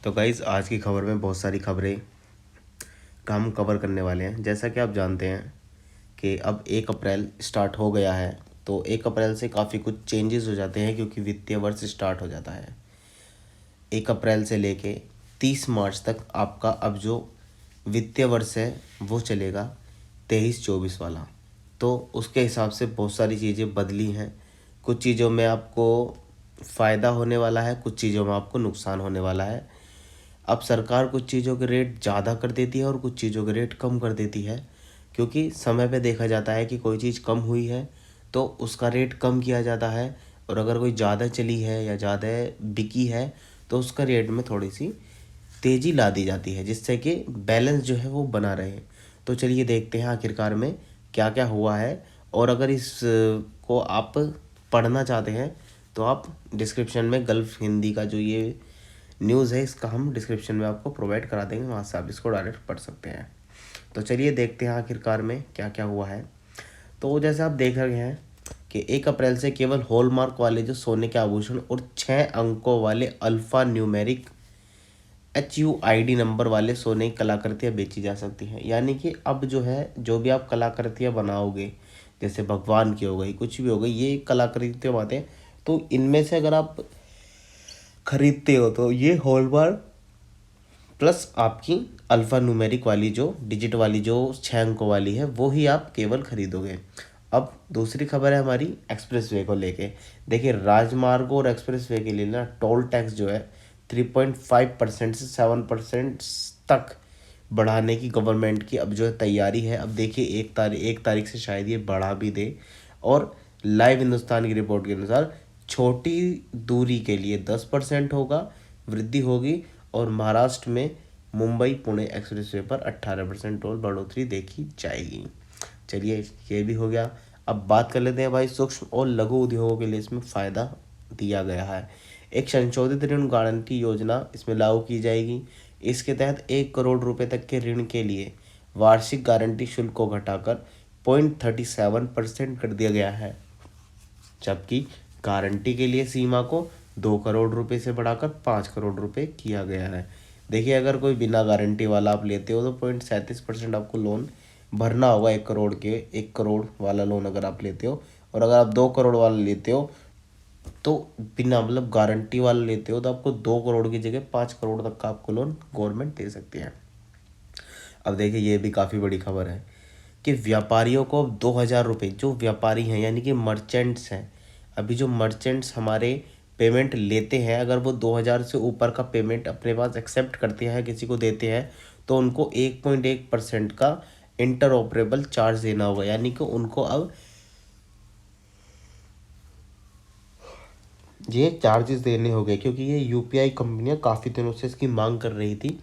तो गाइज़ आज की खबर में बहुत सारी खबरें का हम कवर करने वाले हैं। जैसा कि आप जानते हैं कि अब 1 अप्रैल स्टार्ट हो गया है, तो 1 अप्रैल से काफ़ी कुछ चेंजेस हो जाते हैं क्योंकि वित्तीय वर्ष स्टार्ट हो जाता है। 1 अप्रैल से लेके 30 मार्च तक आपका अब जो वित्तीय वर्ष है वो चलेगा 23-24 वाला। तो उसके हिसाब से बहुत सारी चीज़ें बदली हैं। कुछ चीज़ों में आपको फ़ायदा होने वाला है, कुछ चीज़ों में आपको नुकसान होने वाला है। अब सरकार कुछ चीज़ों के रेट ज़्यादा कर देती है और कुछ चीज़ों के रेट कम कर देती है, क्योंकि समय पे देखा जाता है कि कोई चीज़ कम हुई है तो उसका रेट कम किया जाता है, और अगर कोई ज़्यादा चली है या ज़्यादा बिकी है तो उसका रेट में थोड़ी सी तेज़ी ला दी जाती है, जिससे कि बैलेंस जो है वो बना रहे। तो चलिए देखते हैं आखिरकार में क्या क्या हुआ है। और अगर इस को आप पढ़ना चाहते हैं तो आप डिस्क्रिप्शन में गल्फ हिंदी का जो ये न्यूज़ है इसका हम डिस्क्रिप्शन में आपको प्रोवाइड करा देंगे, वहाँ से आप इसको डायरेक्ट पढ़ सकते हैं। तो चलिए देखते हैं आखिरकार में क्या क्या हुआ है। तो जैसे आप देख रहे हैं कि 1 अप्रैल से केवल हॉलमार्क वाले जो सोने के आभूषण और 6 अंकों वाले अल्फ़ा न्यूमेरिक HUID नंबर वाले सोने की कलाकृतियाँ बेची जा सकती हैं। यानी कि अब जो है, जो भी आप कलाकृतियाँ बनाओगे, जैसे भगवान की हो गई, कुछ भी हो गई, ये कलाकृतियाँ बातें, तो इनमें से अगर आप खरीदते हो तो ये हॉलमार्क प्लस आपकी अल्फ़ा न्यूमेरिक वाली जो डिजिट वाली जो 6 अंकों वाली है वो ही आप केवल खरीदोगे। अब दूसरी खबर है हमारी एक्सप्रेस वे को लेके। देखिए, राजमार्गों और एक्सप्रेस वे के लिए ना टोल टैक्स जो है 3.5% से 7% तक बढ़ाने की गवर्नमेंट की अब जो है तैयारी है। अब देखिए, 1 तारीख से शायद ये बढ़ा भी दे। और लाइव हिंदुस्तान की रिपोर्ट के अनुसार छोटी दूरी के लिए 10% होगा, वृद्धि होगी। और महाराष्ट्र में मुंबई पुणे एक्सप्रेसवे पर 18% टोल बढ़ोतरी देखी जाएगी। चलिए, ये भी हो गया। अब बात कर लेते हैं भाई, सूक्ष्म और लघु उद्योगों के लिए इसमें फ़ायदा दिया गया है। एक संशोधित ऋण गारंटी योजना इसमें लागू की जाएगी। इसके तहत 1 करोड़ रुपए तक के ऋण के लिए वार्षिक गारंटी शुल्क को घटाकर 0.37% कर दिया गया है, जबकि गारंटी के लिए सीमा को 2 करोड़ रुपए से बढ़ाकर 5 करोड़ रुपए किया गया है। देखिए, अगर कोई बिना गारंटी वाला आप लेते हो तो 0.37% आपको लोन भरना होगा। 1 करोड़ वाला लोन अगर आप लेते हो, और अगर आप 2 करोड़ वाला लेते हो तो बिना मतलब गारंटी वाला लेते हो तो आपको 2 करोड़ की जगह 5 करोड़ तक का आपको लोन गवर्नमेंट दे सकती है। अब देखिए, ये भी काफ़ी बड़ी खबर है कि व्यापारियों को 2,000 रुपये, जो व्यापारी हैं यानी कि मर्चेंट्स हैं, अभी जो मर्चेंट्स हमारे पेमेंट लेते हैं, अगर वो 2,000 से ऊपर का पेमेंट अपने पास एक्सेप्ट करते हैं, किसी को देते हैं, तो उनको 1.1% का इंटर ऑपरेबल चार्ज देना होगा। यानी कि उनको अब ये चार्जेस देने हो गए, क्योंकि ये UPI कंपनियां काफ़ी दिनों से इसकी मांग कर रही थी।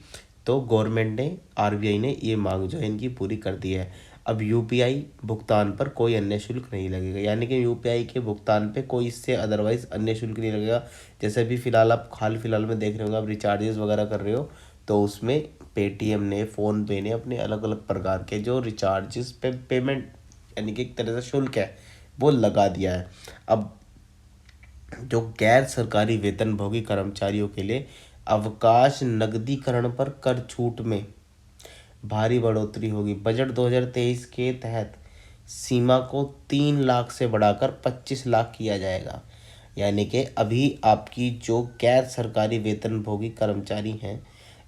तो गवर्नमेंट ने, RBI ने ये मांग जो है इनकी पूरी कर दी है। अब UPI भुगतान पर कोई अन्य शुल्क नहीं लगेगा, यानी कि UPI के भुगतान पे कोई इससे अदरवाइज अन्य शुल्क नहीं लगेगा। जैसे अभी फ़िलहाल आप हाल फिलहाल में देख रहे होंगे, आप रिचार्जेस वगैरह कर रहे हो तो उसमें पेटीएम ने, फ़ोनपे ने अपने अलग अलग प्रकार के जो रिचार्जेस पे पेमेंट यानी कि एक तरह से शुल्क है वो लगा दिया है। अब जो गैर सरकारी वेतनभोगी कर्मचारियों के लिए अवकाश नकदीकरण पर कर छूट में भारी बढ़ोतरी होगी। बजट 2023 के तहत सीमा को 3 लाख से बढ़ाकर 25 लाख किया जाएगा। यानी कि अभी आपकी जो गैर सरकारी वेतनभोगी कर्मचारी हैं,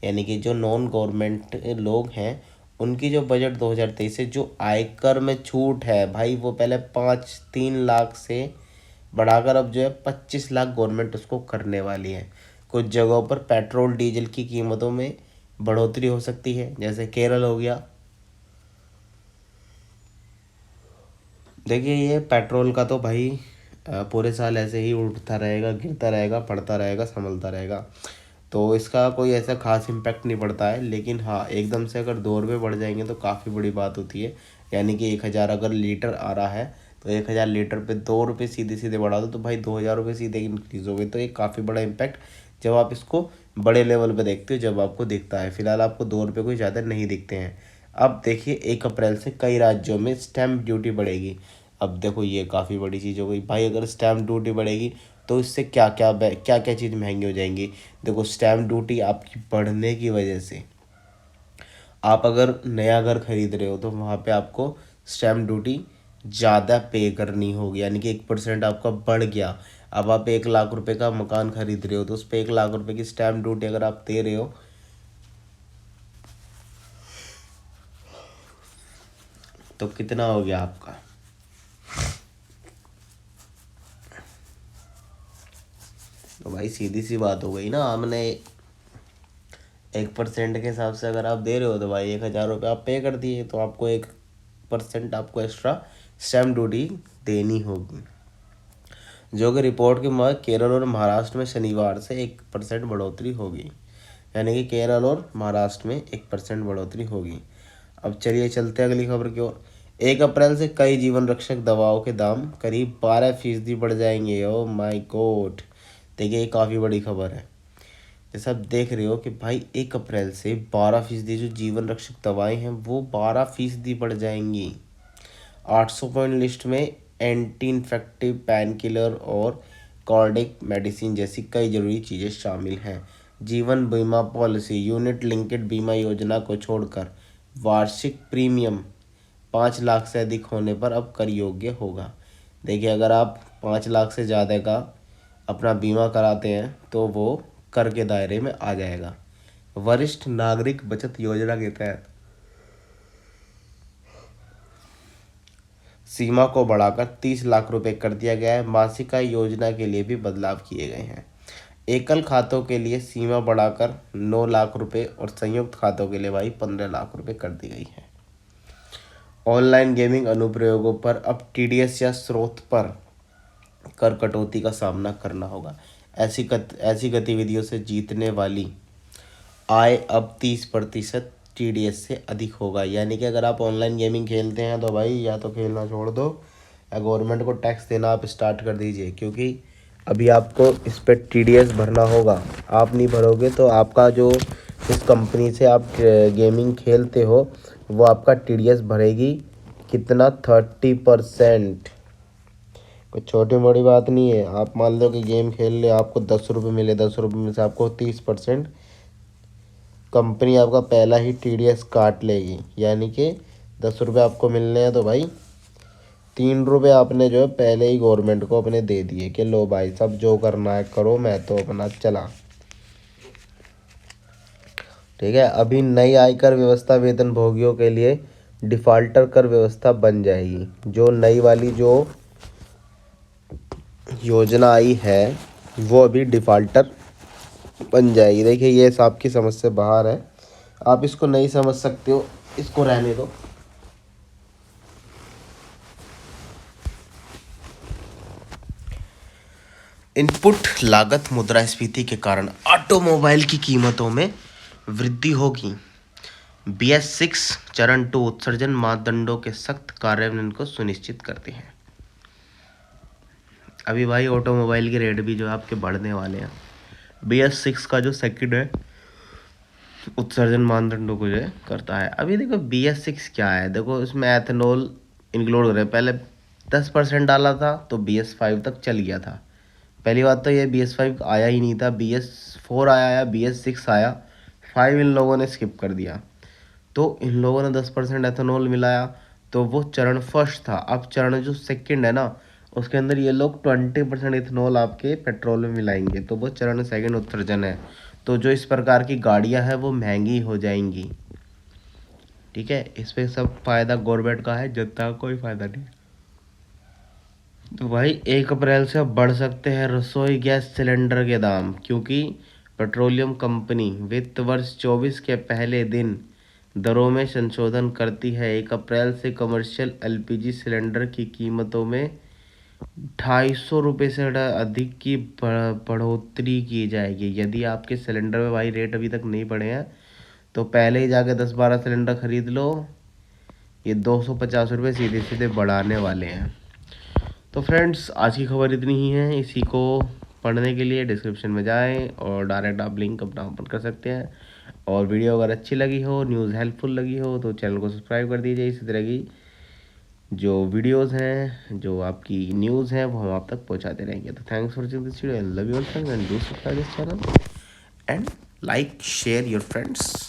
यानी कि जो नॉन गवर्नमेंट लोग हैं, उनकी जो बजट 2023 से जो आयकर में छूट है भाई, वो पहले 3 लाख से बढ़ाकर अब जो है 25 लाख गवर्नमेंट उसको करने वाली है। कुछ जगहों पर पेट्रोल डीजल की कीमतों में बढ़ोतरी हो सकती है, जैसे केरल हो गया। देखिए, ये पेट्रोल का तो भाई पूरे साल ऐसे ही उठता रहेगा, गिरता रहेगा, पड़ता रहेगा, संभलता रहेगा। तो इसका कोई ऐसा खास इम्पैक्ट नहीं पड़ता है। लेकिन हाँ, एकदम से अगर 2 रुपये बढ़ जाएंगे तो काफ़ी बड़ी बात होती है। यानी कि 1,000 अगर लीटर आ रहा है तो 1,000 लीटर पे 2 रुपये सीधे सीधे बढ़ा दो तो भाई 2,000 रुपये सीधे इंक्रीज हो गए। तो ये काफ़ी बड़ा इम्पैक्ट जब आप इसको बड़े लेवल पे देखते हो, जब आपको दिखता है। फिलहाल आपको 2 रुपये कोई ज़्यादा नहीं दिखते हैं। अब देखिए, 1 अप्रैल से कई राज्यों में स्टैम्प ड्यूटी बढ़ेगी। अब देखो, ये काफ़ी बड़ी चीज़ हो गई भाई। अगर स्टैम्प ड्यूटी बढ़ेगी तो इससे क्या क्या चीज़ महंगी हो जाएंगी। देखो, स्टैम्प ड्यूटी आपकी बढ़ने की वजह से, आप अगर नया घर खरीद रहे हो तो वहाँ पे आपको स्टैम्प ड्यूटी ज़्यादा पे करनी होगी, यानी कि 1% आपका बढ़ गया। अब आप 1 लाख रुपए का मकान खरीद रहे हो तो उस पर 1 लाख रुपए की स्टैम्प ड्यूटी अगर आप दे रहे हो तो कितना हो गया आपका। तो भाई सीधी सी बात हो गई ना, हमने 1% के हिसाब से अगर आप दे रहे हो तो भाई 1,000 रुपये आप पे कर दिए, तो आपको 1% आपको एक्स्ट्रा स्टैम्प ड्यूटी देनी होगी। जो कि रिपोर्ट के मुताबिक केरल और महाराष्ट्र में शनिवार से 1% बढ़ोतरी होगी, यानी कि केरल और महाराष्ट्र में 1% बढ़ोतरी होगी। अब चलिए चलते हैं अगली खबर की ओर। 1 अप्रैल से कई जीवन रक्षक दवाओं के दाम करीब 12% बढ़ जाएंगे। ओ माय गॉड, देखिए ये काफ़ी बड़ी खबर है। जैसे आप देख रहे हो कि भाई 1 अप्रैल से 12% जो जीवन रक्षक दवाएं हैं वो 12% बढ़ जाएंगी। 800 पॉइंट लिस्ट में एंटी इन्फेक्टिव, पेन किलर और कार्डिक मेडिसिन जैसी कई जरूरी चीज़ें शामिल हैं। जीवन बीमा पॉलिसी यूनिट लिंक्ड बीमा योजना को छोड़कर वार्षिक प्रीमियम 5 लाख से अधिक होने पर अब कर योग्य होगा। देखिए, अगर आप 5 लाख से ज़्यादा का अपना बीमा कराते हैं तो वो कर के दायरे में आ जाएगा। वरिष्ठ नागरिक बचत योजना के तहत सीमा को बढ़ाकर 30 लाख रुपए कर दिया गया है। मासिक आय योजना के लिए भी बदलाव किए गए हैं। एकल खातों के लिए सीमा बढ़ाकर 9 लाख रुपए और संयुक्त खातों के लिए भाई 15 लाख रुपए कर दी गई है। ऑनलाइन गेमिंग अनुप्रयोगों पर अब टीडीएस या स्रोत पर कर कटौती का सामना करना होगा। ऐसी गतिविधियों से जीतने वाली आय अब 30% टीडीएस से अधिक होगा। यानी कि अगर आप ऑनलाइन गेमिंग खेलते हैं तो भाई या तो खेलना छोड़ दो या गवर्नमेंट को टैक्स देना आप स्टार्ट कर दीजिए, क्योंकि अभी आपको इस पर टीडीएस भरना होगा। आप नहीं भरोगे तो आपका जो इस कंपनी से आप गेमिंग खेलते हो वो आपका टीडीएस भरेगी कितना, 30%। कोई छोटी मोटी बात नहीं है। आप मान लो कि गेम खेल ले, आपको 10 रुपये मिले, 10 रुपये में से आपको 30% कंपनी आपका पहला ही टीडीएस काट लेगी। यानी कि 10 रुपये आपको मिलने हैं तो भाई 3 रुपये आपने जो है पहले ही गवर्नमेंट को अपने दे दिए कि लो भाई सब जो करना है करो, मैं तो अपना चला। ठीक है, अभी नई आयकर व्यवस्था वेतन भोगियों के लिए डिफाल्टर कर व्यवस्था बन जाएगी। जो नई वाली जो योजना आई है वो अभी डिफाल्टर बन जाएगी। देखिए ये आपकी की समझ से बाहर है, आप इसको नहीं समझ सकते हो, इसको रहने दो। इनपुट लागत मुद्रास्फीति के कारण ऑटोमोबाइल की कीमतों में वृद्धि होगी। BS6 चरण 2 उत्सर्जन मापदंडों के सख्त कार्यान्वयन को सुनिश्चित करते हैं। अभी भाई ऑटोमोबाइल के रेट भी जो है आपके बढ़ने वाले हैं। BS6 का जो सेकंड है उत्सर्जन मानदंडों को जो है करता है। अभी देखो BS6 क्या है, देखो इसमें एथेनॉल इंक्लूड हो रहा है। पहले 10% डाला था तो BS5 तक चल गया था। पहली बात तो ये BS5 आया ही नहीं था, BS4 आया, BS6 आया, 5 इन लोगों ने स्किप कर दिया। तो इन लोगों ने 10% एथेनॉल मिलाया तो वो चरण फर्स्ट था। अब चरण जो सेकंड है ना उसके अंदर ये लोग 20% इथेनॉल आपके पेट्रोल में मिलाएंगे, तो वो चरण सेकंड उत्सर्जन है। तो जो इस प्रकार की गाड़ियां हैं वो महंगी हो जाएंगी। ठीक है, इस पे सब फायदा गवर्नमेंट का है, जनता का कोई फायदा नहीं। तो भाई 1 अप्रैल से अब बढ़ सकते हैं रसोई गैस सिलेंडर के दाम, क्योंकि पेट्रोलियम कंपनी वित्त वर्ष 24 के पहले दिन दरों में संशोधन करती है। 1 अप्रैल से कमर्शियल LPG सिलेंडर की कीमतों में 250 रुपये से अधिक की बढ़ोतरी की जाएगी। यदि आपके सिलेंडर में भाई रेट अभी तक नहीं बढ़े हैं तो पहले ही जाके 10-12 सिलेंडर खरीद लो। ये 250 रुपये सीधे सीधे बढ़ाने वाले हैं। तो फ्रेंड्स आज की खबर इतनी ही है। इसी को पढ़ने के लिए डिस्क्रिप्शन में जाएं और डायरेक्ट आप लिंक अपना ओपन कर सकते हैं। और वीडियो अगर अच्छी लगी हो, न्यूज़ हेल्पफुल लगी हो तो चैनल को सब्सक्राइब कर दीजिए इसी तरह की जो वीडियोस हैं, जो आपकी न्यूज़ हैं, वो हम आप तक पहुंचाते रहेंगे। तो thanks for watching this video, love you all friends, and do subscribe this channel and like share your friends.